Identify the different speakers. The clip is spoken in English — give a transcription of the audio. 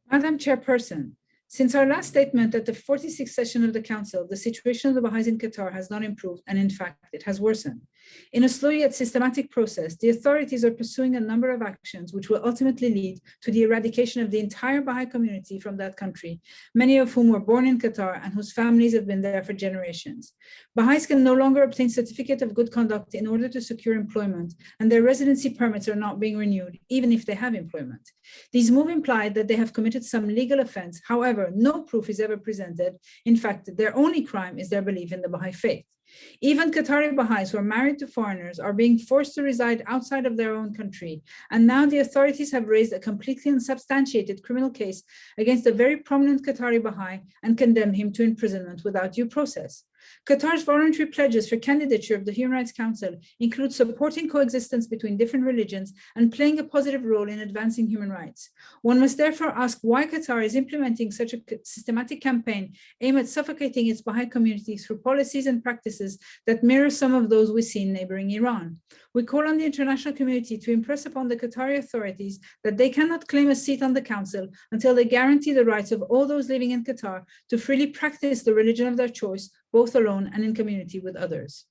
Speaker 1: Madam Chairperson, since our last statement at the 46th session of the Council, the situation of the Baha'is in Qatar has not improved, and in fact, it has worsened. In a slow yet systematic process, the authorities are pursuing a number of actions which will ultimately lead to the eradication of the entire Baha'i community from that country, many of whom were born in Qatar and whose families have been there for generations. Baha'is can no longer obtain certificate of good conduct in order to secure employment, and their residency permits are not being renewed, even if they have employment. These moves imply that they have committed some legal offense. However, no proof is ever presented. In fact, their only crime is their belief in the Baha'i faith. Even Qatari Baha'is who are married to foreigners are being forced to reside outside of their own country. And now the authorities have raised a completely unsubstantiated criminal case against a very prominent Qatari Baha'i and condemned him to imprisonment without due process. Qatar's voluntary pledges for candidature of the Human Rights Council include supporting coexistence between different religions and playing a positive role in advancing human rights. One must therefore ask why Qatar is implementing such a systematic campaign aimed at suffocating its Baha'i community through policies and practices that mirror some of those we see in neighboring Iran. We call on the international community to impress upon the Qatari authorities that they cannot claim a seat on the Council until they guarantee the rights of all those living in Qatar to freely practice the religion of their choice, both alone and in community with others.